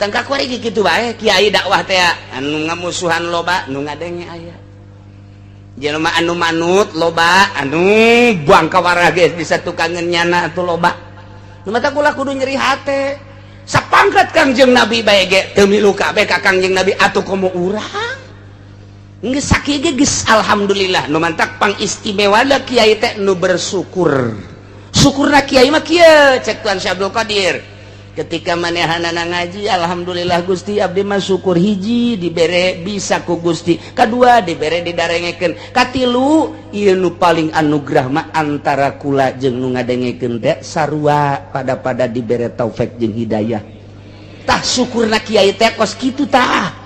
datang ka kuari kitu bae kiai dakwah teh anu ngamusuhan loba nu ngadenge aya jelema anu manut loba anu buang kawara geus bisa tukangeun nyana atuh loba nu mata kula kudu nyeri hate sapangkat Kangjeng Nabi bae ge teu milu kabeh ka Kangjeng Nabi atuh komo urang geus sakieu ge geus alhamdulillah nu mantak pangistimewa da kiai teh nu bersyukur syukurna kiai mah kieu cek Tuan Syekh Abdul Qadir ketika manehanana ngaji alhamdulillah Gusti abdi mah syukur hiji dibere bisa ku Gusti kadua dibere didarengekeun katilu ieu nu paling anugerah mah antara kula jeung nu ngadengekeun teh sarua pada dibere taufik jeung hidayah tah syukurna kiai teh kos kitu tah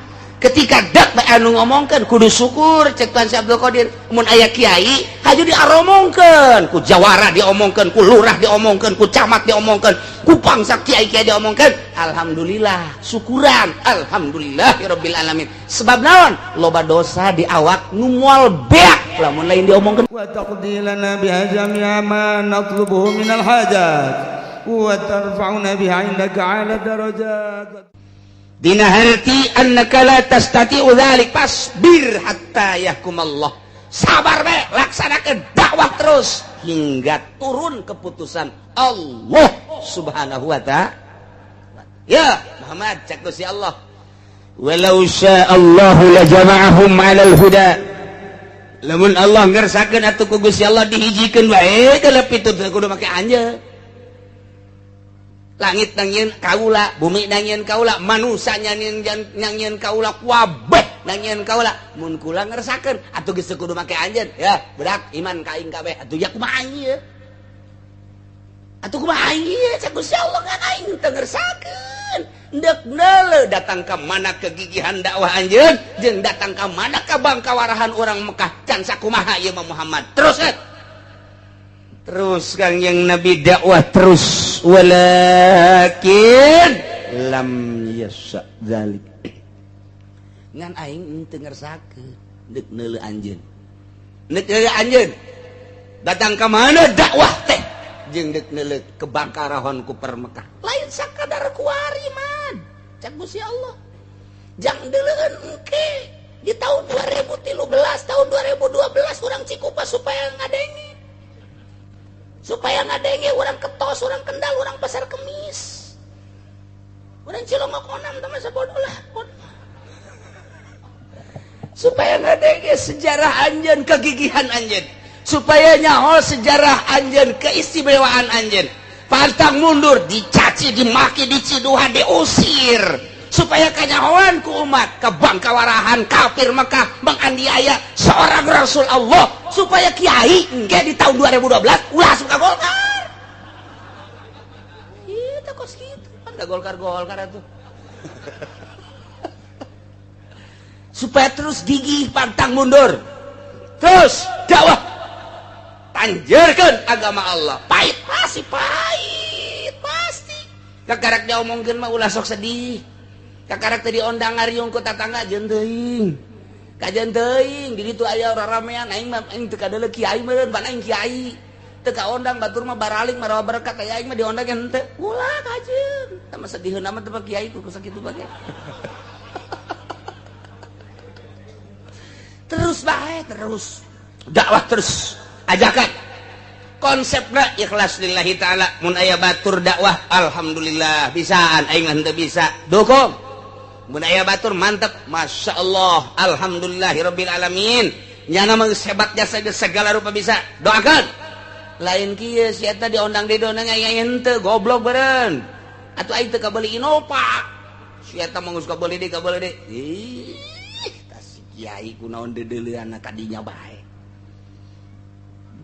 ketika dak anu ngomongkeun kudu syukur cek Tuan Syekh Abdul Qadir mun aya kiai haju diaromongkeun ku jawara diomongkeun ku lurah diomongkeun ku camat diomongkeun ku pangsa kiai-kiai diomongkeun alhamdulillah syukuran alhamdulillahirabbil alamin sebab naon loba dosa di awak nu moal beak lamun lain diomongkeun wa taqdilana biha jami'a ma natlubuhu minal hajat wa tarfa'una biha indaka 'ala darajat dina harti annaka la tastati'u dzalik fasbir hatta yahkumallah sabar be laksanakeun dakwah terus hingga turun keputusan Allah subhanahu wa ta'ala ya Muhammad cek Gusti Allah walau sya'allahu la jama'ahum 'alal huda lamun Allah ngersakeun atuh ku Gusti Allah dihijikeun wae kalau pitutur kudu make anjeun langit nangieun kaula bumi nangieun kaula manusia nangieun kaula kabeh nangieun kaula mun kula ngersakeun atuh geus kudu make anjeun ya budak iman ka aing kabeh atuh ya kumaha ieu atuh kumaha ieu cek Gusti Allah ngan aing teu ngersakeun deuk neuleuh datang ka mana kegigihan dakwah anjeun jeung datang ka mana kabangkawarahan urang Mekah can sakumaha ieu mah Muhammad terus Kangjeng Nabi dakwah terus walakin lam yasha dzalik ngan aing teu ngersakeun deuk neuleuh anjeun datang ka mana dakwah teh jeung deuk neuleuh kebangkarahan ku permekah lain sakadar kuari man cak Gusti Allah jang deuleuheun engke di tahun 2013 tahun 2012 urang Cikupa supaya ngadenge orang Ketos, orang Kendal, orang Pasar Kemis, orang Cilongokonam teman sabodoh lah supaya ngadenge sejarah anjeun kegigihan anjeun supaya nyaho sejarah anjeun keistimewaan anjeun pantang mundur dicaci dimaki diciduhan diusir supaya kanyahoan ku umat kebangkawarahan kafir Mekah menganiaya seorang Rasul Allah supaya kiai engke di tahun 2012 ulah suka Golkar itu kos gitu kan gak Golkar atuh supaya terus gigih pantang mundur terus dakwah tanjurkeun agama Allah pahit pasti kakarak diomongkeun mah ulah sok sedih kakarak tadi ondang ngariung ku tatangga jeung teuing kajian teuing di ditu aya ramean aing mah aing teu kadeuleu kiai meureun pan aing kiai teu kaondang batur mah baraling marawa berkat aya aing mah diondang henteu ulah kajeun sama sediheuna mah teu kiai ku sakitu bae terus bae terus dakwah terus ajakan konsepna ikhlas lillahi ta'ala mun aya batur dakwah alhamdulillah bisaan aing henteu bisa dukung mun aya batur mantep masya Allah alhamdulillahirabbil alamin nyana mah hebat jasa segala rupa bisa doakan lain kieu si eta diondang di dona aya henteu goblok beureun atuh aing teu kabeuli Innova si eta mah geus kabeuli deui ih tah si kiai kunaon deuleuhanna kadinya bae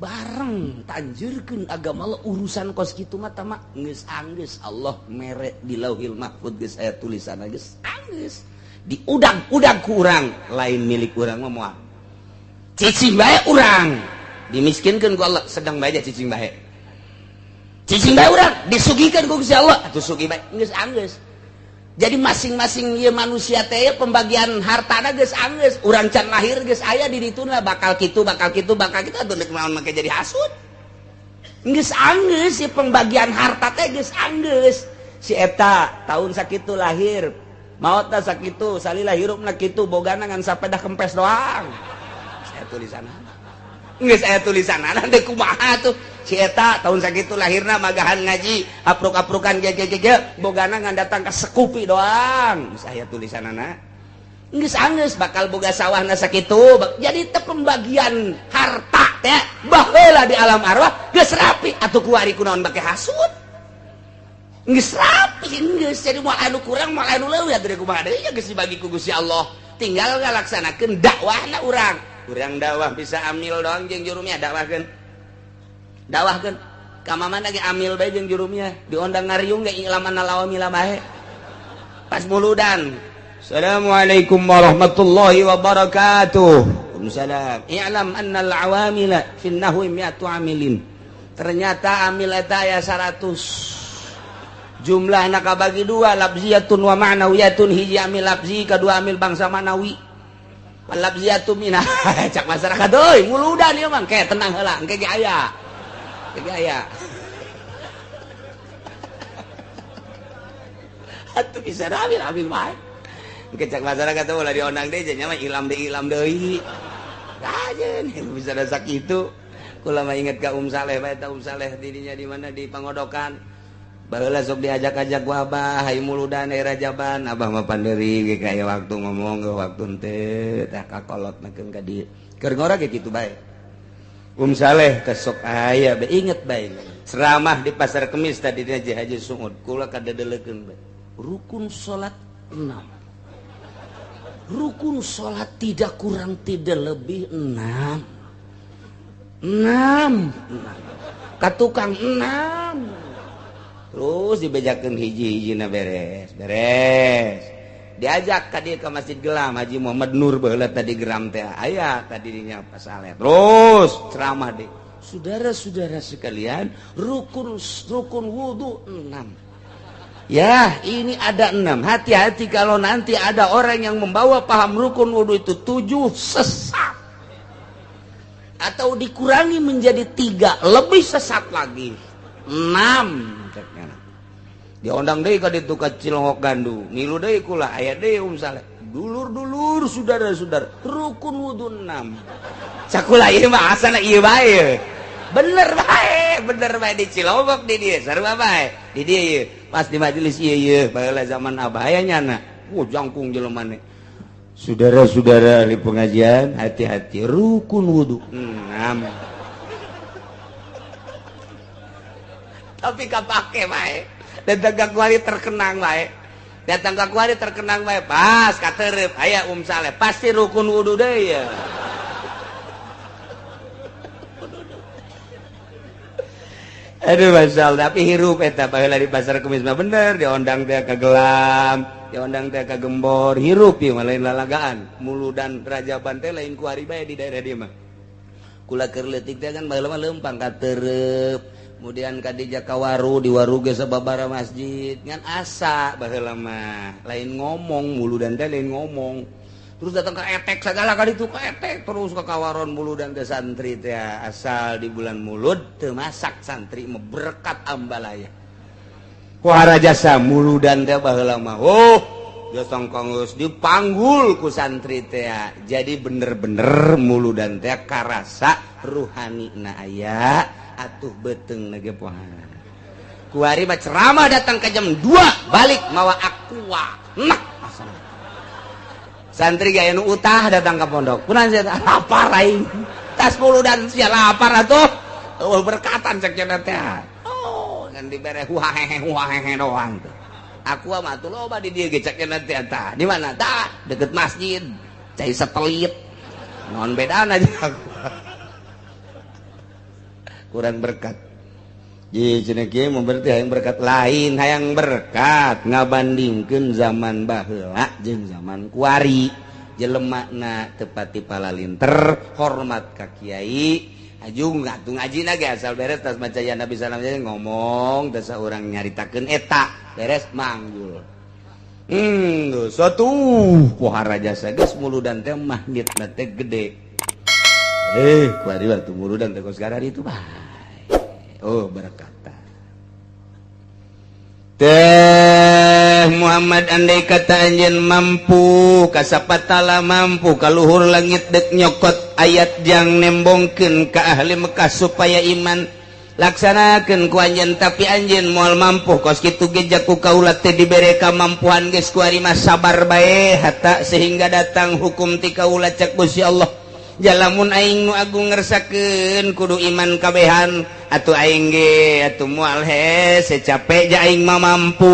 bareng tanjurkeun agama Allah urusan kos kitu mah tama geus anggeus Allah mere di Lauhil Mahfuz geus aya tulisanna geus anggeus diudang-udang ku urang lain milik urang mah moal cicing bae urang dimiskinkeun ku Allah sedang bae cicing bae urang disugikeun ku Gusti Allah atuh sugih bae geus anggeus jadi masing-masing ieu manusia teh pembagian hartana geus anggeus urang can lahir geus aya di dituna bakal kitu atuh nek naon make jadi hasud geus anggeus si pembagian harta teh geus anggeus si eta tahun sakitu lahir mautna sakitu salila hirupna kitu bogana ngan sapeda kempes doang. Saya tulisan geus aya tulisanana teh kumaha tuh si eta tahun sakitu lahirna magahan ngaji apruk-aprukan ge bogana ngan datang ka sekupi doang. Saya tulisanana geus bakal boga sawahna sakitu. Jadi teh pembagian harta teh baheula di alam arwah geus rapi atuh kuari kunaon bake hasud. Geus rapi geus jadi moal anu kurang moal anu leuwih atuh kumaha deui geus dibagi ku Gusti Allah. Tinggal ngalaksanakeun dakwahna urang. Urang dakwah bisa amil doang jeung jurumnya dakwahkeun. Dakwahkeun. Ka mamana ge amil bae jeung jurumnya. Diondang ngariung ge ilamanna lawamila bae. Pas muludan. Assalamualaikum warahmatullahi wabarakatuh. Waalaikumsalam. I'lam anna al-awamila fin nahwi mi'atu amilin. Ternyata amil eta aya 100. Jumlahna kabagi dua, labziyatun wa ma'nawiyatun. Hiji amil labzi, kedua amil bangsa manawi. Labziyatun minah cak masyarakat euy muludan ieu mah ke tenang heula engke ge aya. Ge aya. Atuh bisa amil bae. Engke cak masyarakat teh ulah diondang deui nya mah ilam deui. Ajeun bisa da sakitu. Kula mah inget ka Saleh bae ta Saleh didinya di mana di Pangodokan. Baheula sok diajak-ajak ku Abah hayang muludan aya Rajaban. Abah mah panderi ge kaya waktu ngomong ge waktu teu tah kakolotnakeun ka dieu. Keur ngora ge kitu bae. Saleh teh sok aya bae inget bae. Ceramah di Pasar Kemis tadi di Haji Sungud. Kula kadedelekeun bae. Rukun salat 6. Rukun salat tidak kurang tidak lebih 6. Katukang 6. Terus dibejakeun hiji-hijina beres. Diajak tadi ke Masjid Gelam Haji Muhammad Nur baheula tadi geram teh aya tadi dinya pas saleh. Terus ceramah deh. Saudara-saudara sekalian, rukun wudu 6. Ya, ini ada 6. Hati-hati kalau nanti ada orang yang membawa paham rukun wudu itu 7 sesat. Atau dikurangi menjadi 3, lebih sesat lagi. 6. Diondang deui ka ditu ka Cilongok Gandu. Ngilu deui kula aya deui Saleh. Dulur-dulur saudara-saudara, rukun wudu 6. Sakula ieu mah asana ieu bae. Bener bae di Cilongok di dieu. Sarua bae. Di dieu ieu. Pas di majelis ieu baheula zaman Abah aya nyana. Jangkung jelemane. Saudara-saudara ahli pengajian, hati-hati rukun wudu 6. Tapi kapake bae. Datang ka kuari terkenang bae. Pas katerep aya Saleh pasti rukun wudu deui ya. Aduh masyaallah tapi hirup eta baheula di Pasar Kemis mah bener diondang teh ka Gelam, diondang teh ka Gembor, hirup ieu mah lain lalagaan. Muludan Rajaban teh lain kuari bae di daerah dieu mah. Kula keur leutik teh kan baheula mah leumpang katerep. Kemudian kadija ka waru di waru ge sababaraha masjid ngan asa baheula mah lain ngomong muludan teh lain ngomong terus datang ka etek sagala kali itu ka etek terus ka kawaron muludan teh santri teh asal di bulan mulud teu masak santri mah berkat ambalaya kuara jasa muludan teh baheula mah jasa kanggeus dipanggul ku santri teh jadi bener-bener muludan teh karasa ruhanina aya atuh beteng nage poha. Kuari mah ceramah datang ke jam 2 balik mawa aqua. Nah, asal. Santri gaya nu utah datang ke pondok. Kunaon sia lapar aing. Tas muludan sia lapar atuh. Berkatan cek cenah teh. Ngan dibere huahehe doang tuh. Aqua mah tuh loba di dieu ge cek cenah teh tah. Di mana tah? Deket masjid. Cai satelit. Non bedana aja aqua. Kurang berkat. Jadi cenah kieu mah berarti hayang berkat lain, hayang berkat ngabandingkeun zaman baheula jeung zaman kuari. Jelemana teu pati palalinter, hormat ka kiai, ajung atuh ngajina ge asal beres tas maca ya Nabi sallallahu alaihi wasallam ngomong teu saurang nyaritakeun eta, beres manggul. Satu pohara jasa geus muludan teh magnetna teh gede. Kuari waktu muludan teh kos garari itu bae. Berkata. teh Muhammad andai kata anjeun mampu kasapatala mampu ka luhur langit dek nyokot ayat jang nembongkeun ka ahli Mekah supaya iman laksanakeun ku anjeun tapi anjeun moal mampu kos kitu ge jaku kaula teh dibere kamampuan geus ku ari mah sabar bae hatta sehingga datang hukum ti kaula cek Gusti Allah jalamun aing nu agung ngersakeun kudu iman kabehan atuh aing ge atuh moal hese capek ja aing mah mampu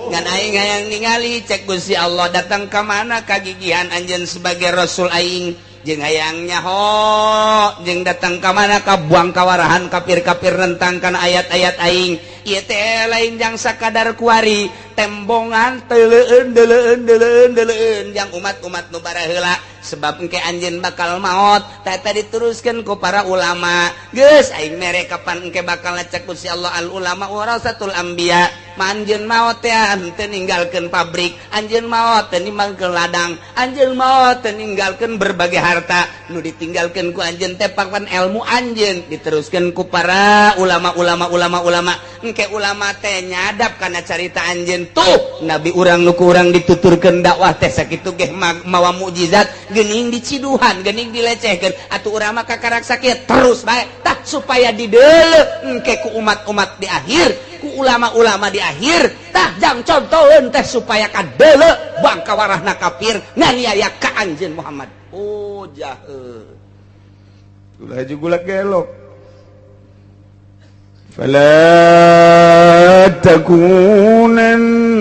ngan aing hayang ningali cek Gusti Allah datang ka mana kagigihan anjeun sebagai rasul aing jeung hayang nyaho jeung datang ka mana ka buang kawarahan kafir-kafir nentang kana ayat-ayat aing ieu teh lain jang sakadar kuari tembongan teleueun jang umat-umat nu bara heula sebab engke anjeun bakal maot tata diteruskeun ku para ulama geus aing mere kapan engke bakal cek Gusti Allah al ulama warasatul anbiya anjeun maot teh henteu ninggalkeun pabrik anjeun maot teh ninggalkeun ladang anjeun maot teh ninggalkeun berbagai harta nu ditinggalkeun ku anjeun teh papan ilmu anjeun diteruskeun ku para ulama engke ulama teh nyadap kana carita anjeun tuh nabi urang nu ku urang dituturkeun dakwah teh sakitu ge mawa mukjizat geuning diciduhan geuning dilecehkeun atuh urang mah kakarak sakit terus bae tah supaya dideuleu engke ku umat-umat di akhir ku ulama-ulama di akhir tah jang contoheun teh supaya kadeuleu bangka warahna kafir nganiaya ka anjeun Muhammad oh jaheul ulah juga gelok fala takunanna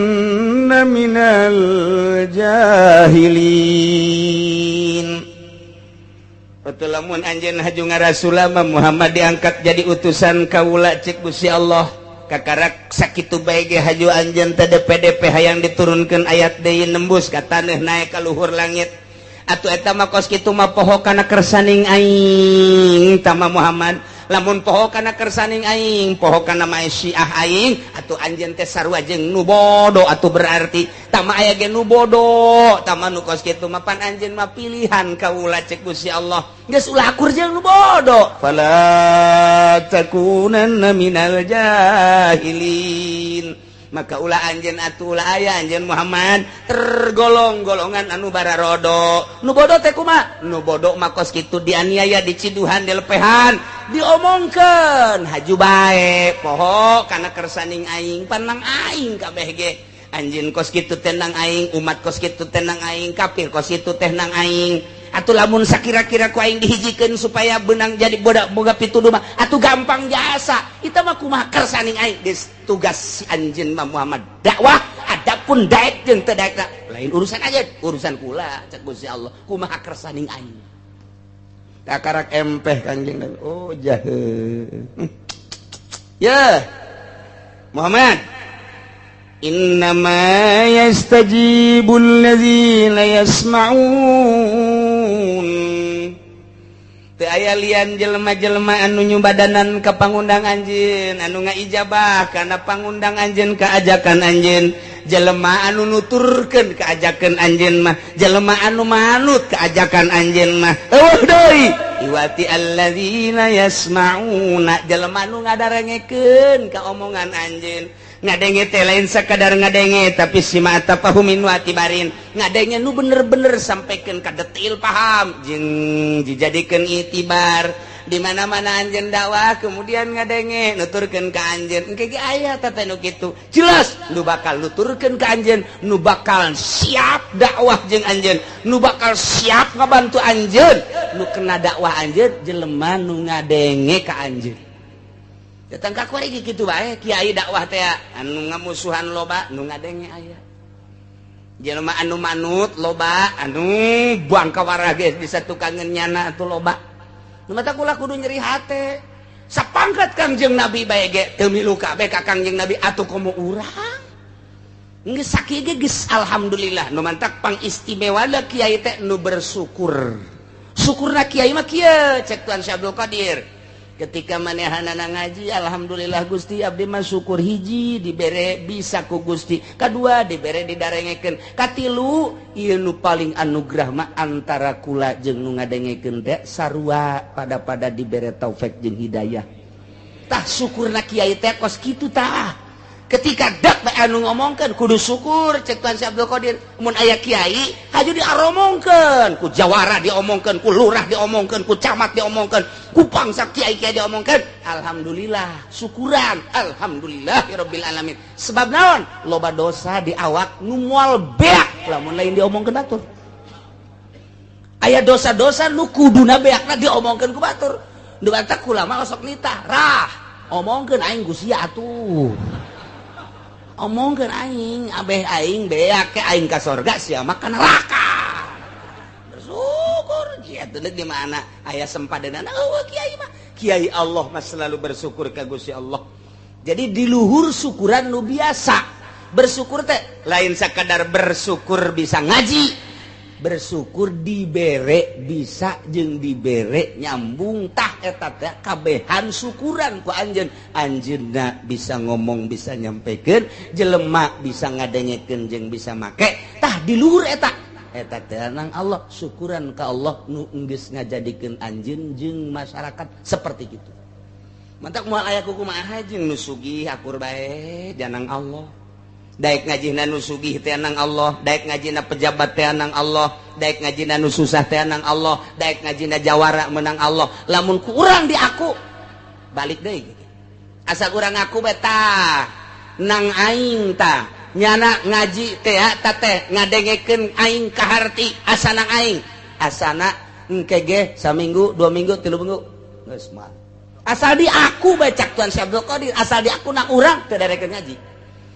minal jahilin betul lamun anjeun haju ngarasulama Muhammad diangkat jadi utusan kaula cek Gusti Allah kakarak sakitu bae ge haju anjeun teh DP hayang diturunkeun ayat deui nembus ka taneuh naek ka luhur langit atuh eta mah kos kitu mah poho kana kersaning aing tama Muhammad lamun poho kana kersaning aing poho kana mae syiah aing atuh anjeun teh sarua jeung nu bodo atuh berarti tama aya ge nu bodo tama nu kos kitu mah pan anjeun mah pilihan kaula cek Gusti Allah geus ulah akur jeung nu bodo fala takunanna minal jahilin maka ulah anjeun atuh ulah aya anjeun Muhammad tergolong-golongan anu bararodo nu bodo teh kumaha nu bodo mah kos kitu dianiaya diciduhan dilepehan diomongkeun haju bae poho kana kersaning aing panang aing kabeh ge anjeun kos kitu teh nang aing umat kos kitu teh nang aing kafir kos kitu teh nang aing atuh lamun sakira-kira ku aing dihijikeun supaya beunang jadi boga pituduh mah atuh gampang jasa eta mah kumaha kersaning aing geus tugas si anjeun mah Muhammad dakwah adapun daek jeung teu daek lain urusan aja urusan kula cek Gusti Allah kumaha kersaning aing takarak empeh kanjeng Nabi oh jaheul ya Muhammad innama yastajibul ladzina yasma'un teu aya lian jelema-jelema anu nyumbadanan ka pangundang anjeun anu ngaijabah kana pangundang anjeun ka ajakan anjeun jelema anu nuturkeun ka ajakan anjeun mah jelema anu manut ka ajakan anjeun mah eueuh deui iwati alladzina yasma'una jelema anu ngadarengekeun ka omongan anjeun ngadenge teh lain sakadar ngadenge tapi sima atafahumin wa tibarin ngadenge nu bener-bener sampaikan ka detail paham jeung dijadikeun itibar di mana-mana anjeun dakwah kemudian ngadenge nuturkeun ka anjeun engke ge aya teh nu kitu jelas nu bakal nuturkeun ka anjeun nu bakal siap dakwah jeung anjeun nu bakal siap ngabantu anjeun nu kena dakwah anjeun jelema nu ngadenge ka anjeun datang ka kuari kitu bae kiai dakwah teh anu ngamusuhan loba nu ngadenge aya jelema anu manut loba anu buang kawarah geus di satukangeun nyana atuh loba nu mata kula kudu nyeri hate sapangkat Kangjeng Nabi bae ge teu milu kabeh ka Kangjeng Nabi atuh komo urang geus sakieu ge geus alhamdulillah nu mantak pang istimewa da kiai teh nu bersyukur syukurna kiai mah kieu cek Tuan Syekh Abdul Qadir ketika manehanana ngaji alhamdulillah Gusti abdi mah syukur hiji dibere bisa ku Gusti kadua dibere didarengekeun katilu ieu nu paling anugerah mah antara kula jeung nu ngadengekeun teh sarua pada dibere taufik jeung hidayah tah syukurna kiai teh kos kitu tah ketika dak anu ngomongkeun kudu syukur cek Tuan Si Abdul Qadir mun aya kiai haju diaromongkeun ku jawara diomongkeun ku lurah diomongkeun ku camat diomongkeun ku pangsa kiai-kiai diomongkeun alhamdulillah syukuran alhamdulillahirabbil alamin sebab naon loba dosa di awak nu moal beak lamun lain diomongkeun batur aya dosa-dosa nu kuduna beakna diomongkeun ku batur nu batak ulama osok nitah rah omongkeun aing gusia atuh omongkeun aing abeh aing beak ke aing ka sorga sia mah ka neraka bersyukur kieu teh di mana aya sempadanana kiai mah kiai Allah mah selalu bersyukur ka Gusti Allah jadi di luhur syukuran nu biasa bersyukur teh lain sakadar bersyukur bisa ngaji bersyukur dibere bisa jeung dibere nyambung tah eta teh kabehan syukuran ku anjeun anjeunna bisa ngomong bisa nyampekeun jelema bisa ngadengekeun jeung bisa make tah di luhur eta teh nang Allah syukuran ka Allah nu geus ngajadikeun anjeun jeung masyarakat seperti kitu mantak moal aya kumaha jeung nu sugih akur bae janang Allah daek ngajina nu sugih teh nang Allah daek ngajina pejabat teh nang Allah daek ngajina nu susah teh nang Allah daek ngajina jawara menang Allah lamun ku urang di aku balik deui asa urang aku beta nang aing tah nyana ngaji teh ta teh ngadengekeun aing kaharti asana aing asana engke ge saminggu 2 minggu 3 minggu geus mah asal di aku baca Tuan Si Abdul Qadir asal di aku nang urang teu darekeun ngaji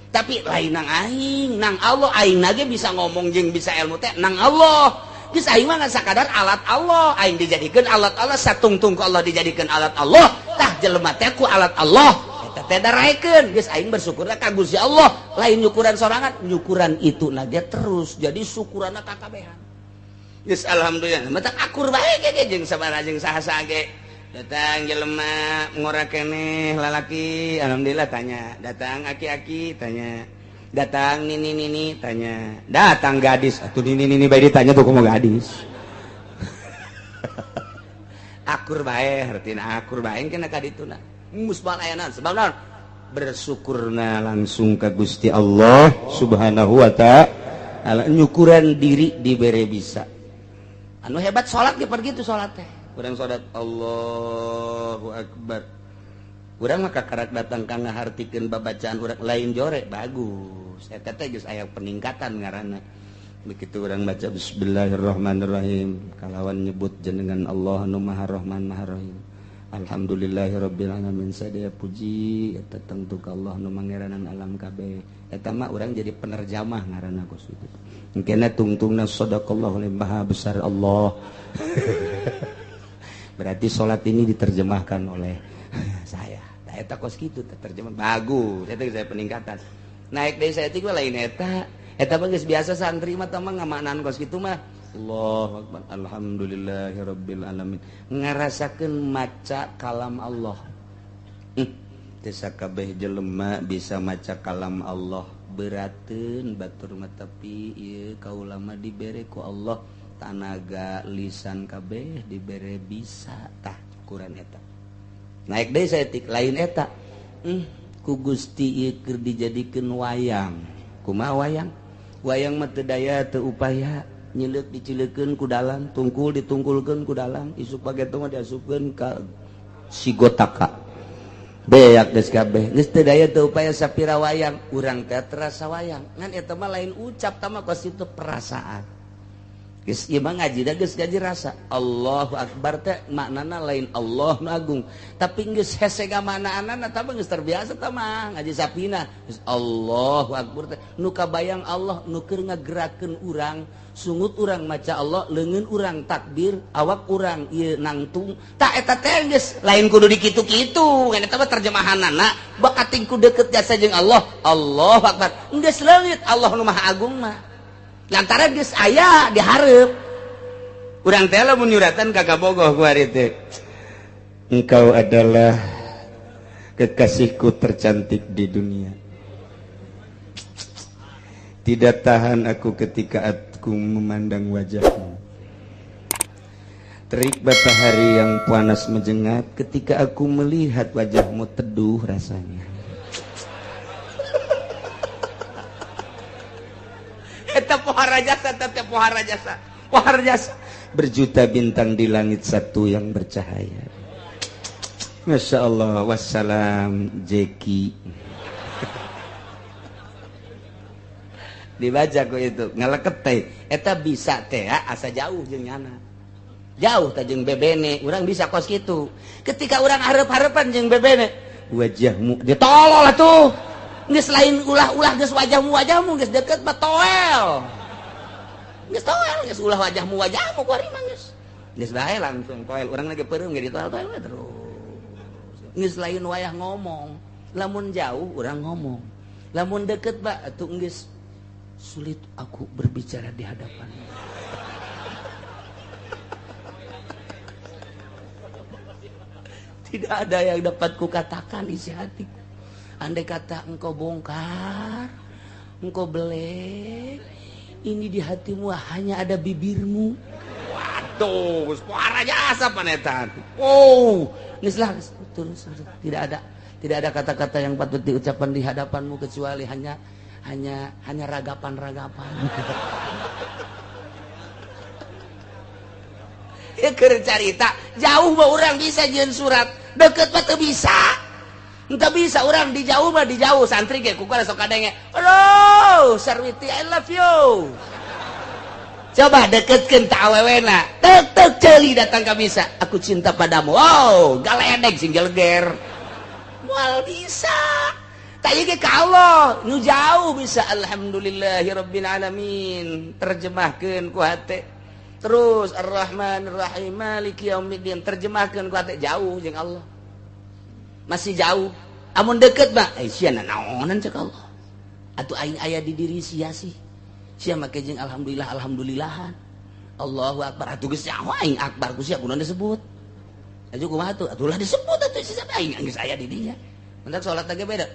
tapi lain nang aing nang Allah aing nage bisa ngomong jeung bisa ilmu teh nang Allah geus aing mah sakadar alat Allah aing dijadikeun alat Allah satungtung ku Allah dijadikeun alat Allah tah jelema teh ku alat Allah eta teh daraekeun geus aing bersyukurna ka Gusti Allah lain nyukuran sorangan nyukuran itu nage terus jadi syukuranna kakabehan geus alhamdulillah mah akur bae ge jeung sabaraha jeung saha-saha ge datang jelema ngora keneh lalaki alhamdulillah tanya datang aki-aki tanya datang nini tanya datang gadis atuh nini bae ditanya tuh kumaha gadis akur bae hartina akur bae kena ka dituna musbal aya naon sebab naon bersyukurna langsung ka Gusti Allah Subhanahu wa taala nyukuran diri dibere bisa anu hebat salat ge pergi tuh salat teh urang salat Allahu Akbar urang mah kakarak datang ka ngahartikeun babacaan urang lain jore bagus eta teh geus aya peningkatan ngaranna begitu urang baca bismillahirrahmanirrahim kalawan nyebut jenengan Allah anu Maha Rahman Maha Rahim alhamdulillahirabbil alamin sadaya puji eta tentu ka Allah nu mangeranan alam kabeh eta mah urang jadi penerjemah ngaranna ku situ engkena tungtungna sadaqallahu maha besar Allah berarti sholat ini diterjemahkan oleh saya. Nah, eta kos gitu terjemah bagus. Eta saya peningkatan. Naik dari saya tiga lain eta. Eta mah geus biasa santri mah tah ngamaknaan kos kitu mah. Allahu Akbar. Alhamdulillahirabbil alamin. Ngarasakeun maca kalam Allah. Teu sakabeh jelema bisa maca kalam Allah. Berateun batur mah tapi ieu kaula mah dibere ku Allah tanaga lisan kabeh dibere bisa tah ukuran eta naik deui saeutik lain eta ku Gusti ieu keur dijadikeun wayang kumaha wayang mah teu daya teu upaya nyileuk dicileukeun ku dalang tungkul ditungkulkeun ku dalang isuk pageto mah diasupkeun ka sigotaka beak geus kabeh geus teu daya teu upaya sapira wayang urang teh terasa wayang ngan eta mah lain ucap tah mah kos itu perasaan geus ieu mah ngajina geus ngaji rasa Allahu Akbar teh maknana lain Allah nu agung tapi geus hese gamanaanana tah geus terbiasa tah mah ngaji sapina geus Allahu Akbar teh nu kabayang Allah nu keur ngagerakeun urang sungut urang maca Allah leungeun urang takbir awak urang ieu nangtung tah eta teh geus lain kudu dikitu-kitu ngan eta mah terjemahanana bakating ku deukeut jasa jeung Allah Allahu Akbar geus leungit Allah nu maha agung mah lantaran geus aya dihareup urang teh lamun nyuratan ka Kabogoh ku ari teh engkau adalah kekasihku tercantik di dunia tidak tahan aku ketika aku memandang wajahmu terik matahari yang panas menyengat ketika aku melihat wajahmu teduh rasanya pohara jasa, pohara jasa, pohara jasa. Berjuta bintang di langit, satu yang bercahaya. Masya Allah. Wassalam Jeki. Dibaca kok itu ngaleket teh. Eta bisa teh asa jauh jeung nyana. Jauh teh jeung bebene, urang bisa kos kitu. Ketika urang hareup-hareupan jeung bebene, wajahmu dia tolol atuh. Geus lain ulah-ulah geus wajahmu geus deket mah toel. Geus toel geus ulah wajahmu kuari mah geus. Geus bae langsung toel. Urang lagi peureum ge ditoel-toel terus. Geus lain wayah ngomong. Lamun jauh urang ngomong. Lamun deket ba atuh geus sulit aku berbicara di hadapanmu. Tidak ada yang dapat kukatakan isi hatiku. Andai kata engkau bongkar, engkau belek, ini di hatimu hanya ada bibirmu. Waduh, suara jasa panetan. Oh, nislah terus tidak ada kata-kata yang patut diucapkan di hadapanmu kecuali hanya ragapan-ragapan. Ya keur carita, jauh mah urang bisa jeung surat, deket mah teu bisa. Entah bisa orang di jauh mah di jauh, santri ge kukala sok kadenge. Halo, Sarwiti I love you. Coba deketkeun ta awewena. Tek ceuli datang ka bisa. Aku cinta padamu. Wow, galedeg sing gelger. Moal bisa. Tanya ke Allah, nu jauh bisa. Alhamdulillahirabbil alamin. Terjemahkeun ku hate. Terus Ar-Rahman Ar-Rahim Maliki Yaumiddin, terjemahkeun ku hate jauh jeung Allah. Masih jauh. Amun deket mah sia naonan cek Allah. Atuh aing aya di diri sia sih. Sia make jeung alhamdulillahan. Allahu akbar. Atuh geus nyawa aing akbar ku sia kunaon disebut. Atuh kumaha atuh? Atuh lah disebut atuh sia aing geus aya di dinya. Mentak salat lagi beda.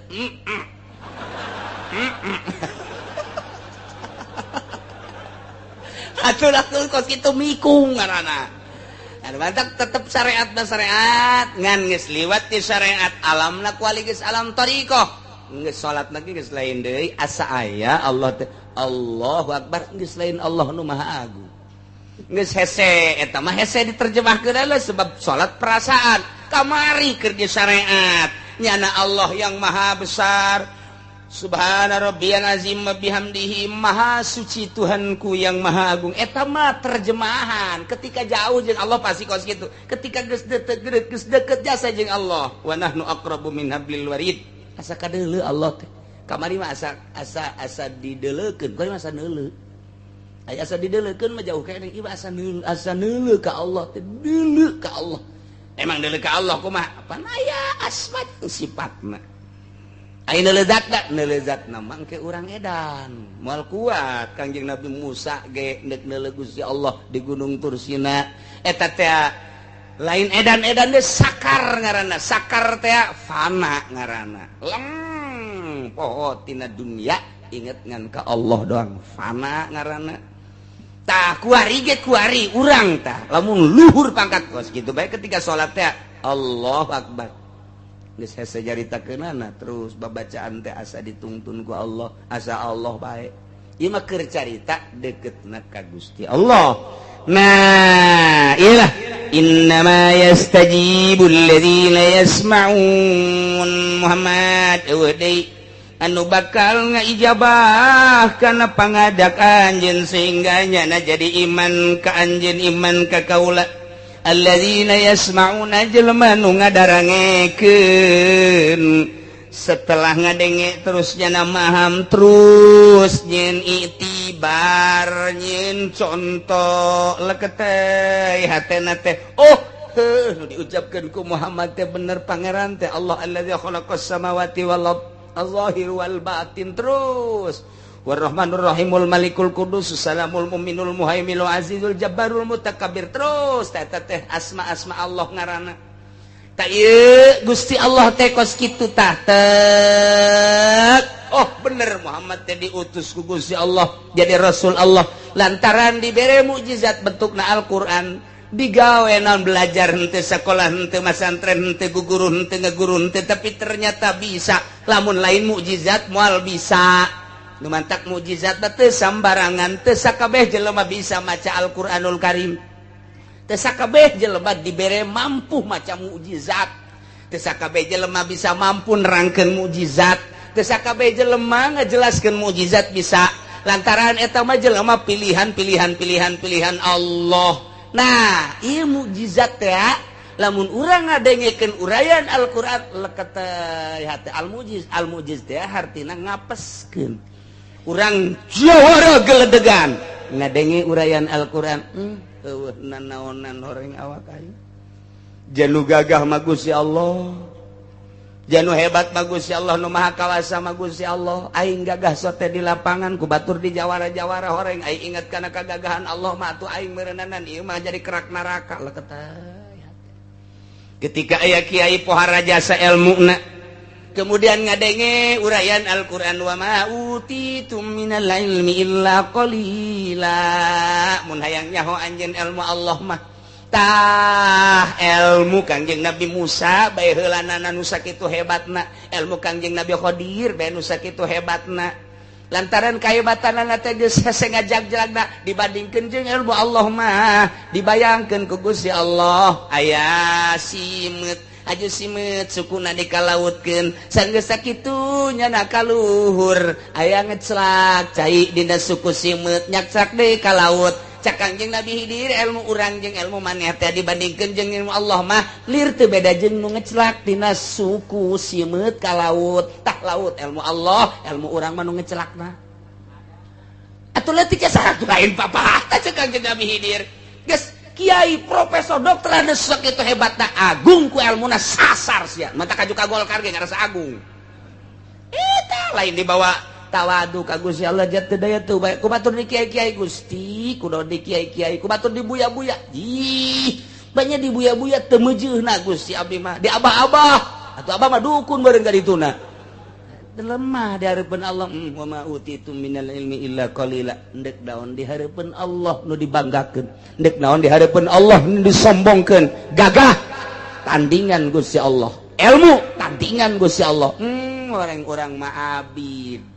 Atuh lah kos kitu mikung ngaranna. Mantak tetep syariat dan syariat ngan geus liwat ti syariat alamna kuali geus alam tariqah geus salat lagi geus lain deui asa aya Allah Allahu akbar geus lain Allah nu maha agung geus hese eta mah hese diterjemahkeun heula sebab salat perasaan kamari keur di syariat nyana Allah yang maha besar. Subhana rabbiyal azim wa bihamdihi, maha suci Tuhanku yang maha agung. Eta mah terjemahan. Ketika jauh jeung Allah pasti kos kitu. Ketika geus deket jasa jeung Allah. Wa nahnu aqrabu min hablil warid. Asa kadeuleu Allah teh. Kamari mah asa dideuleukeun. Kamari mah asa neuleu. Aya asa dideuleukeun mah jauh kene ieu asa neuleu ka Allah teh. Deuleu ka Allah. Emang deuleu ka Allah kumaha? Apana aya asma sifatna. Aina lezatna mangke urang edan moal kuat Kangjeng Nabi Musa ge neuk neuleuh Gusti Allah di Gunung Tursina eta teh lain edan-edan teh sakar ngaranna. Sakar teh fana ngaranna. Poho tina dunya inget ngan ka Allah doang fana ngaranna. Tah kuari ge kuari urang tah lamun luhur pangkat kos kitu bae ketika salat teh Allahu akbar. Geus hese jaritakeunana terus babacaan teh asa ditungtun ku Allah, asa Allah bae. Ieu mah keur carita deketna ka Gusti Allah. Nah, iyalah innama yastajibul ladzina yasma'un Muhammad deui anu bakal ngaijabah kana pangadak anjeun sehingga nyana jadi iman ka anjeun iman ka kaula. Alladzina yasma'una jelema nu ngadarangekeun setelah ngadenge terus nyana maham terus nyen itibar nyen contoh leketeh hatena teh diucapkeun ku Muhammad teh bener pangeran teh Allah alladzi khalaqas samawati wal ardh az-zahir wal batin terus Warrahmanur Rahimul Malikul Qudus Salamul Muminul Muhaiminul Azizul Jabbarul Mutakabbir terus teh asma-asma Allah ngaranna. Ta ieu Gusti Allah teh kos kitu tah teh. Oh bener Muhammad teh diutus ku Gusti Allah jadi Rasul Allah lantaran dibere mukjizat bentukna Al-Qur'an. Digawe naon belajar henteu sakola henteu masantren henteu guguru henteu ngaguru henteu tapi ternyata bisa lamun lain mukjizat moal bisa numantak mukjizat teu sambarangan, teu sakabeh jelema bisa maca Al-Qur'anul Karim, teu sakabeh jelema dibere mampu maca mukjizat, teu sakabeh jelema bisa mampu nerangkeun mukjizat, teu sakabeh jelema ngajelaskeun mukjizat bisa, lantaran eta mah jelema pilihan Allah. Nah, ieu mukjizat teh lamun urang ngadengekeun urayan Al-Qur'an leket hate al-mujiz teh hartina ngapeskeun. Urang jawara geledegan ngadenge urayan Al-Qur'an. Eueuh nanaonan horeng awak aing. Janu gagah mah Gusti Allah. Janu hebat mah Gusti Allah, nu maha kawasa mah Gusti Allah. Aing gagah sote di lapangan ku batur di jawara-jawara horeng aing inget kana kagagahan Allah mah atuh aing meureunnan ieu mah jadi kerak neraka leket. Ketika aya kiai pohara jasa ilmuna kemudian ngadenge urayan Al-Qur'an wa ma utitum minal ilmi illa qalila, mun hayang nyaho anjeun ilmu Allah mah tah ilmu Kangjeng Nabi Musa bae heulanana nu sakitu hebatna, ilmu Kangjeng Nabi Khidir bae nu sakitu hebatna, lantaran kahebatanna teh geus sengajag-jagna dibandingkeun jeung ilmu Allah mah dibayangkeun ku Gusti Allah aya simeut aju simeut sukuna dikalautkeun sanggeus sakitu nyana kaluhur aya ngeclak cai dina suku simeut nyakcak deui ka laut. Cak Kangjeng Nabi Khidir ilmu urang jeung ilmu maneh teh dibandingkeun jeung ilmu Allah mah lir teu beda jeung nu ngeclak dina suku simeut ka laut. Tah laut ilmu Allah, ilmu urang mah nu ngeclakna. Atuh leutik ya saratu lain papah tah cak Kangjeng Nabi Khidir. Geus kiai profesor dokter anu sakitu hebatna agung ku ilmuna sasar sia. Mata kaju ka Golkar ge ngarasa agung. Eta lain dibawa tawadu ka Gusti Allah jatuh daya tuh baik kubatur di kiai-kiai Gusti kudu di kiai-kiai kubatur di buya-buya ih banyak di buya-buya teu meujeuhna Gusti abdi mah di abah-abah atuh abah mah dukun bareng ka dituna lemah di hareupeun Allah wa ma utitum minal ilmi illa qalila endek daon di hareupeun Allah nu dibanggakeun endek naon di hareupeun Allah nu disombongkeun gagah tandingan Gusti Allah ilmu tandingan Gusti Allah orang-orang mah abid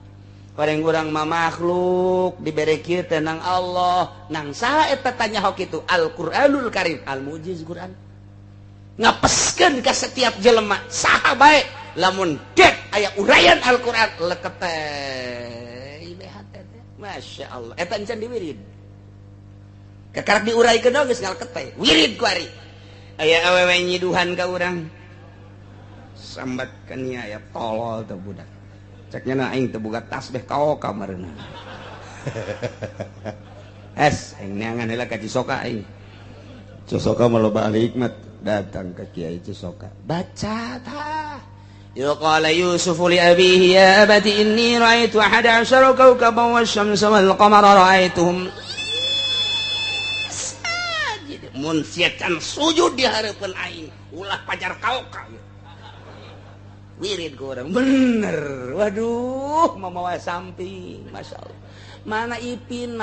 orang-orang mah makhluk dibere kieu teh nang Allah nang saha eta tanya hok kitu Al-Qur'anul Karim al-mujiz Quran ngapeskeun ka setiap jelema saha bae lamun dek aya urayan Al-Qur'an leket teh Masya Allah eta encan diwirid kakarak diuraykeun geus ngaleket teh wirid ku ari aya awewe nyiduhan ka urang sambat ka nya aya tolol teh budak ceknya na aing teu boga tasbih kao kamarna aing neangan heula ka Cisoka aing Cisoka mah loba ahli hikmat datang ke Kiai Cisoka baca tah yuqala yusufu li abihi ya abati inni ra'aitu 11 kawkaban wasyamsa wal qamara ra'aituhum sajid mun siatan sujud di hareupeun aing ulah pajar kaoka wirid ku orang bener waduh mamawa samping Masya Allah mana Ipin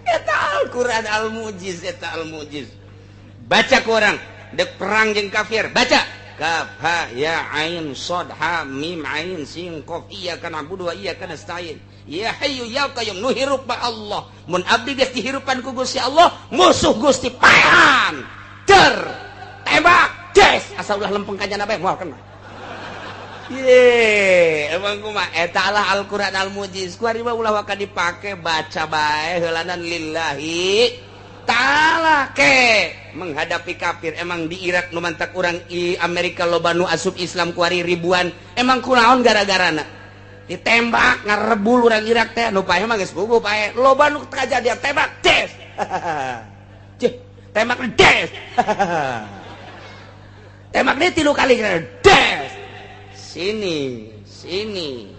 eta Al-Quran al-mujiz eta al-mujiz baca ku orang dek perang jeung kafir baca kaf ha ya ain shad ha mim ain sin qaf iyyaka na'budu wa iyyaka nasta'in ya hayyu ya qayyum nu hirup ba Allah mun abdi geus dihirupan ku Gusti Allah musuh Gusti paehan ter tembak des asa ulah lempeng ka jana bae moal kena ye emang kumaha eta lah Al-Qur'an al-mujiz ku ari mah ulah waka dipake baca bae heulanan lillahi ta'ala ke menghadapi kafir emang di Irak nu mantak urang i Amerika loba nu asup Islam ku ari ribuan emang kunaon gara-garana ditembak ngarebul urang Irak teh nu paeh mah geus gugup paeh loba nu kajadian tembak des cih tembak des tembak deui 3 kali des sini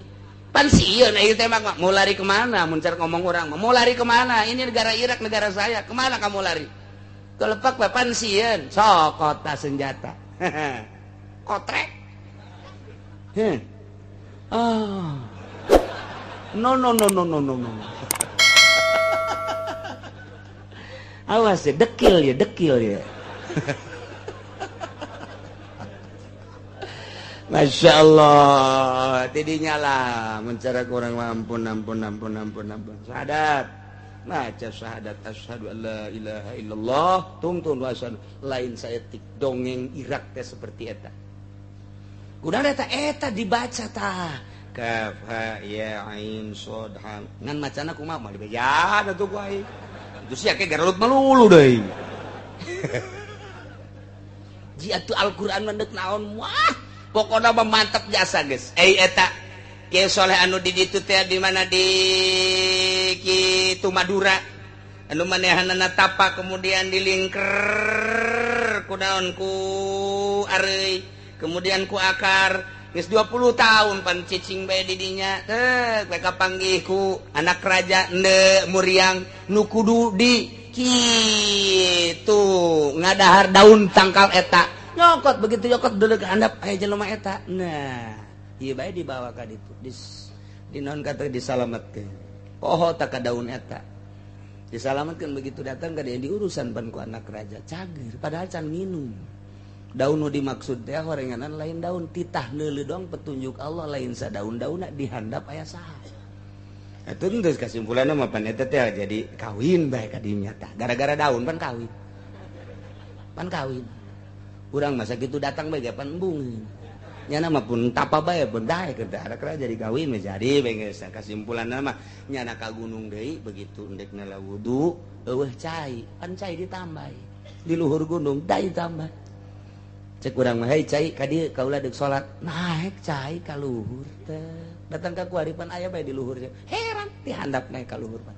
pan sieun ieu tembak mah mau lari kemana mun cer ngomong urang mah mau lari kemana ini negara Irak negara saya kemana kamu lari kelepak bae pan sieun sok kota senjata kotrek no awas ya dekil ya Masya Allah tidinya lah mencara kurang ampun syahadat maca syahadat asyhadu an la ilaha illallah tungtun wasyhadu lain saeutik dongeng Irak teh seperti eta kunaon eta dibaca tah kaf ha ya ain shad ha ngan macana kumaha mah dibaca atuh ku aing itu sia ke garulut melulu deui ji atuh Al-Qur'an mendek naon wah pokoknya mantap jasa guys eta Kiai Soleh anu di ditu teh di mana di kitu Madura anu manehanana tapa kemudian dilingker kunaon ku areuy kemudian ku akar geus 20 tahun pan cicing bae di dinya teh mereka panggih ku anak raja ende muriang nu kudu di kitu ngadahar daun tangkal eta nyokot begitu nyokot dulu ke handap aya jelema eta nah ieu bae dibawa ka ditu dinaon kata disalametkeun poho tak ka daun eta disalametkeun begitu datang ka dia diurusan pan ku anak raja cager padahal can minum daun nu dimaksud teh horenganan lain daun titah neuleuh doang petunjuk Allah lain sa daun-daunna di handap aya saha eta geus kasimpulanna mah pan eta teh jadi kawin bae ka dinya tah gara-gara daun pan kawin urang masa gitu datang bae pan embung nyana mah pun tapa bae pun dae keur anak raja jadi kawin mah jadi bae geus kasimpulanna mah nyana ka gunung deui begitu endekna la wudu eueuh cai pan cai ditambahi di luhur gunung dai tambah cek urang mah hei cai ka dieu kaula deuk salat naek cai ka luhur teh datang ka kuaripan aya bae di luhur heran di handap naik ka luhur pan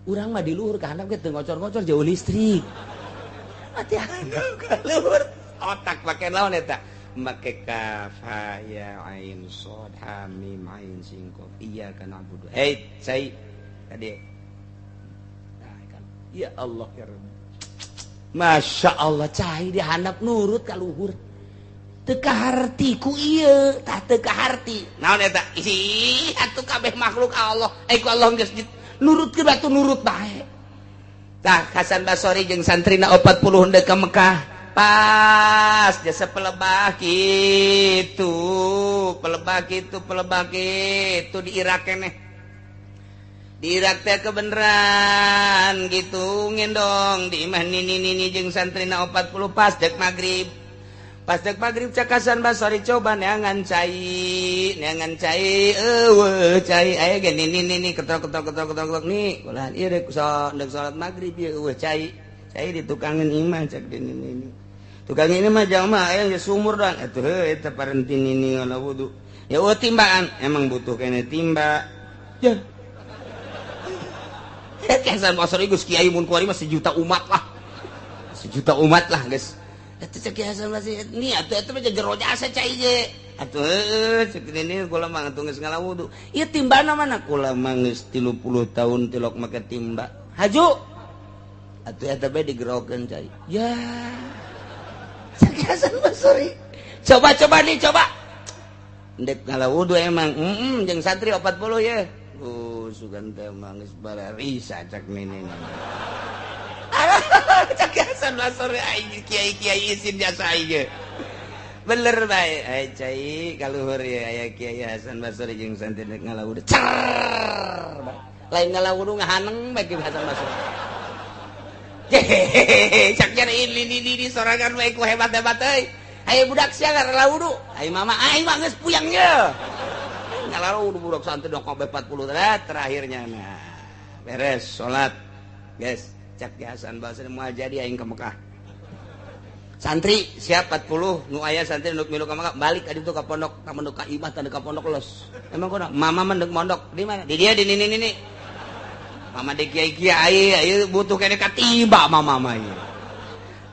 urang mah di luhur ka handap ge teu ngocor-ngocor jauh listrik mati handap ka luhur otak pake naon eta make kaf ha ya ain shad ha mim ain sin qaf iyyaka na'budu hei cai ka dieu nah kan ya Allah ya Rabbi Masya Allah cai di handap nurut ka luhur teu kaharti ku ieu tah teu kaharti naon eta isi atuh kabeh makhluk Allah ku Allah geus nurutkeun batu nurut bae tah Hasan Basori jeung santrina 40 henteu ka Mekah pas jasa pelebah kitu di Irak keneh di Irak teh kebeneran gitu ngendong di imah nini jeung santrina 40 pas dek maghrib cak Hasan Basori coba neangan cai eueuh cai aya ge nini ketok nih kulaan ieu rek salat maghrib ieu eueuh cai di tukangan imah cak di nini tukang ini mah jamaah aya geus sumur doang atuh heuh eta parenti nini ngalah wudu ya timbaan emang butuh kene timba ya Hasan Basori geus kiai mun kuari mah sejuta umat lah geus eta cek Hasan Basori ni atuh eta mah jero jasa cai ge atuh heuh cek ini kula mah atuh geus ngalah wudu ieu timbana mana kula mah geus 30 tahun tilok make timba haju atuh eta bae digerokeun cai ya cek Hasan Basori coba ndek ngalah wudu emang jeung santri 40 ya sugan teh mah geus bararisa cak nini cak Hasan Basori ai kiai izin jasa ieu bener bae ai cai kaluhur ya aya Kiai Hasan Basori jeung santri ndek ngalah wudu lain ngalah wudu ngahaneng bae Kiai Hasan Basori cak nyari ini sorangan bae ku hebat-hebat euy aya budak sia ngalah wudu ai mama aing mah geus puyang ye ngalah wudu budak santri dong 40 terakhirnya nah beres salat guys cak Hasan Basori moal jadi aing ka Mekah santri siap 40 nu aya santri nu milu ka Mekah balik ka ditu ka pondok ka imah tanda ka pondok los emang kunaon mama mendek mondok di mana di dia di nini mama de kiai ayo butuh kene katiba mama ieu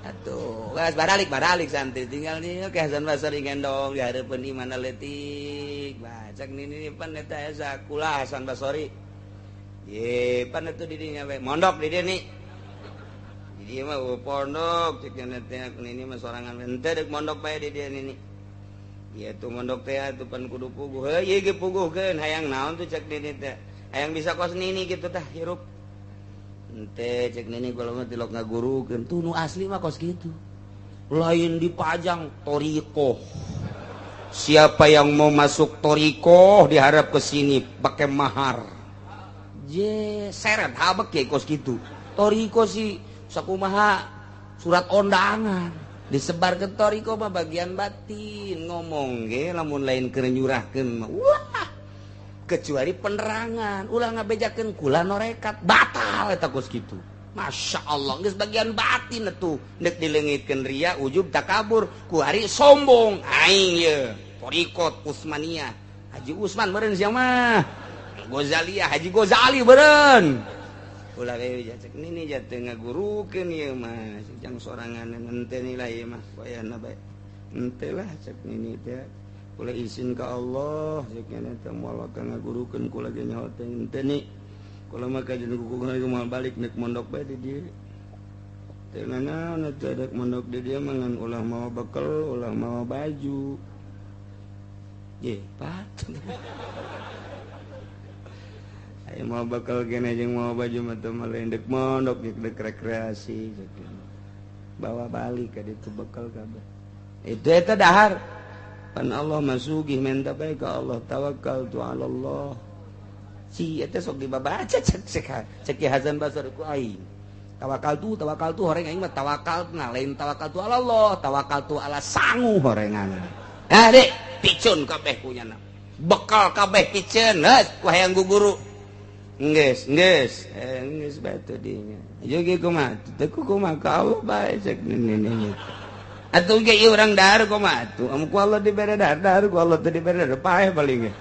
atuh geus baralik santri tinggal di Hasan Basori gendong di hareupeun imana leutik bacak nini pan eta asa kula Hasan Basori ye pan atuh di dinya we mondok di dieu ni di dieu mah pondok cek teh nini mah sorangan henteu deuk mondok bae di dieu nini ieu tuh mondok teh atuh pan kudu puguh heuh ge puguhkeun hayang naon tuh cek nini teh hayang bisa kos nini gitu tah hirup ente cek nini kalau mah tilok ngagurukeun tuh nu asli mah kos gitu lain dipajang toriko siapa yang mau masuk toriko diharap ke sini pakai mahar. Seret habek ya kos gitu. Toriko sih sakumaha surat undangan disebar ke toriko mah bagian batin ngomong ge lamun lain keur nyurahkeun mah wah kecuali penerangan ulah ngabejakeun kula norekat batal eta kos kitu. Masya Allah geus bagian batin atuh neuk dileungitkeun ria ujub takabur ku ari sombong aing ye torikot Usmaniyah Haji Usman meureun sia mah Gozaliyah Haji Gozali beureun ulah we cek nini jatuh ngagurukeun ieu mah jang sorangan henteu lah ieu mah wayahna bae henteu lah cek nini teh kula izin ka Allah cek nya moal ka ngagurukeun kula ge nyaho teh henteu ni kula mah kajian kuku moal balik neuk mondok bae di dieu teh naon teh dek mondok di dieu mah ngan ulah mau bekal ulah mau baju ye pat ayo mau bakal kena jeung mau baju mah teu lain dek mondok dek rekreasi bawa balik ka ditu bekal kabeh itu eta dahar pan Allah masugih minta bae ka Allah tawakkaltu 'ala Allah si eta sok dibabaca cek Hasan Basri ku aing tawakkaltu horeng aing mah tawakal nah lain tawakkaltu 'ala Allah tawakkaltu 'ala sangu horengan dek picun kabeh punyana bekal kabeh picun heus ku hayang guguru Nges batu dinya. Jogi kumaha? Teu kumaha ka Allah bae cek nini. Atuh ge ieu urang dahar kumaha atuh? Amun ku Allah dibere dahar ku Allah teu dibere dahar paeh paling ge.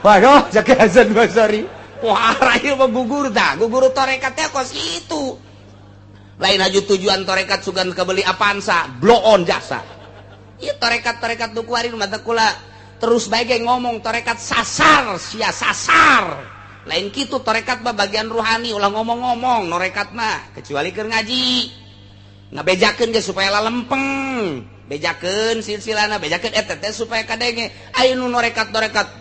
Waduh, cek Hasan Basri. Wah, ieu mah guguru tah. Guguru tarekat teh kos kitu. Lain aju tujuan tarekat sugan kabeli Avanza, blow on jasa. Ieu tarekat-tarekat nu kuari mah teh kula terus bae ge ngomong tarekat sasar, sia sasar. Lain gitu tarekat mah bagian ruhani ulah ngomong-ngomong norekat mah kecuali keur ngaji ngabejakeun ge supaya lalempeng bejakeun silsilana bejakeun eta teh supaya kadenge aya nu norekat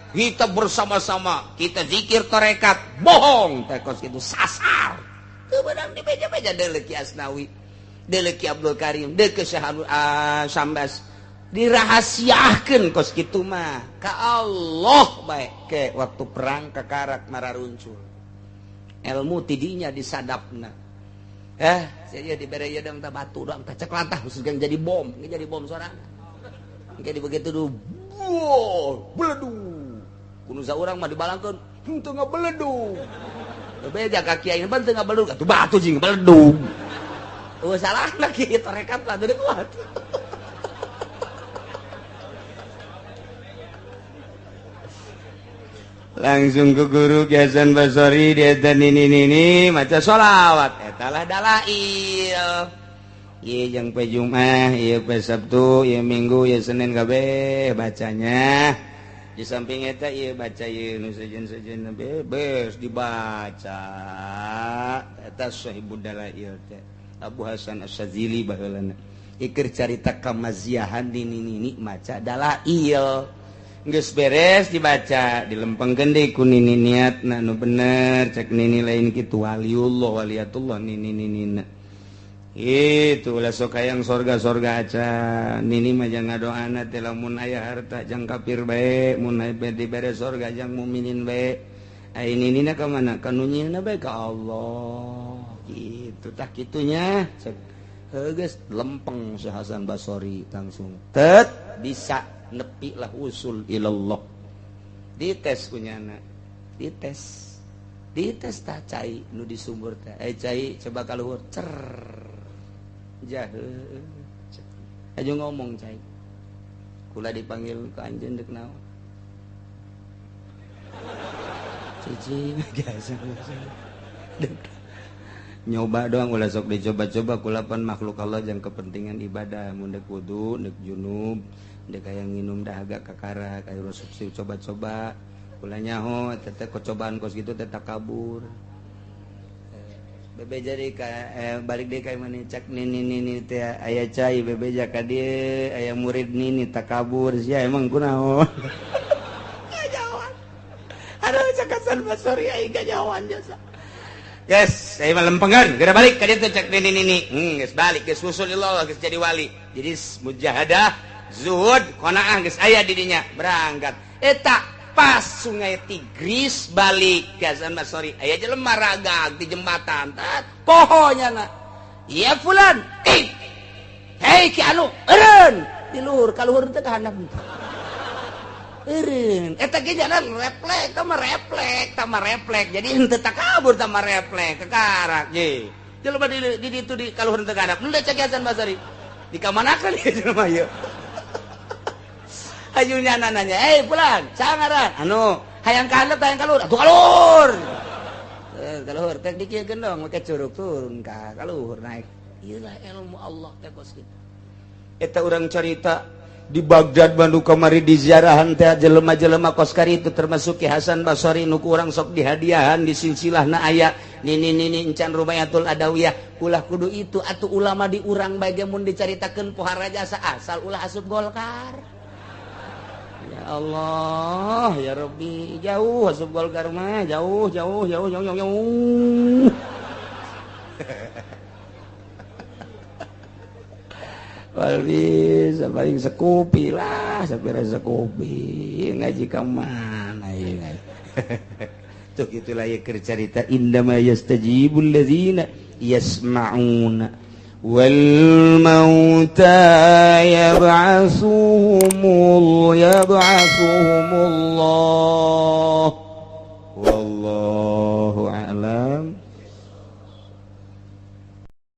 kita bersama-sama kita zikir tarekat bohong teh kos kitu sasar teu beunang di beja-beja deuleu Ki Asnawi deuleu Ki Abdul Karim deuleu Ki Syambas dirahasiakeun kos kitu mah ka Allah bae ke waktu perang kakarak mararuncul ilmu tidinya disadapna saya dibere ieu dang tah batu dang tah cek lantah khusus gang jadi bom sorangan engke begitu du beledu kudu saurang mah dibalangkeun henteu ngabeledu bebeja ka kiai ban teu ngabeledu atuh batu jeung beledu salahna kieu tarekat lah teu kuat langsung ke guru Ki Hasan Basri dia nini maca sholawat etalah dalail ieu jeung poe Jumat ieu poe Sabtu ieu Minggu ieu Senin kabeh bacanya di samping eta ieu baca ieu nu sejen-sejen bebas dibaca eta sahibud dalail teh Abu Hasan Asy-Syadzili baheulana ikir carita kamaziahan di nini maca dalail geus beres dibaca dilempengkeun deui ku nini niatna nu bener cek nini lain kitu waliullah waliyatullah nini itu ulah sok hayang sorga aca nini mah jang ngadoana teh lamun aya harta jang kafir bae mun aya dibere sorga jang mukminin bae ai ninina ka mana ka nu nyieunna bae ka Allah gitu tah kitunya cek geus lempeng Syekh Hasan Basri langsung tet bisa nepi lah usul ilallah dites kunyana dites tah cai nu di sumur teh cai coba kaluhur cer jaheuh aju ngomong cai kula dipanggil ke anjeun deuk naon cicing biasa nyoba doang ulah sok dicoba-coba kula pan makhluk Allah jeung kepentingan ibadah mun deuk wudu deuk junub dek aya nginum dahaga kakara aya resepsi coba-coba kula nyaho teteh kocobaan kos kitu teh takabur bebeja deui ka balik deui ka mana cak nini teh aya cai bebeja ka dieu aya murid nini takabur sia emang kunaon ngajawan aduh cak Hasan Basri aing ngajawan jasa yes, saya malam lempengan, geura balik ka ditu cek nini geus balik geus usul ilallah geus jadi wali jadi mujahadah zuhud konaan geus aya di dinya berangkat eta pas sungai Tigris balik ke Hasan Basri aya jelema ragag di jembatan tat pohonyana iya fulan hei ki anu eureun di luhur ka luhur teh ka handap eureun eta ge jalan refleks tama refleks jadi henteu tak kabur tama refleks kekarak ye jelema di ditu di ka luhur teh ka handap nu cek Hasan Basri di kamanakeun ieu jelema ieu ayunya nanya, pulang, sangaran, hayang kalut, hayang kalur, atuh kalur, kalur, tek dikir gendong, make curug turun ka kalur naik, iyalah ilmu Allah teh kos gitu. Eta orang cerita di Baghdad Bandung kamari di ziarahan teh jelema-jelema kos kari itu termasuk Ki Hasan Basri nu urang sok dihadiahan di silsilahna aya nini encan Rubayatul Adawiyah ulah kudu itu atuh ulama di urang bae mun dicaritakeun pohara jasa asal ulah asup Golkar. Ya Allah, ya Rabbi, jauh asup Golkar mah, jauh. Walbis, paling sekupi lah, sapira sekupi, ngaji ka mana ieu. Tuh itulah ya cerita indama yastajibul ladzina yasma'una wal mauta yab'atsuhumullah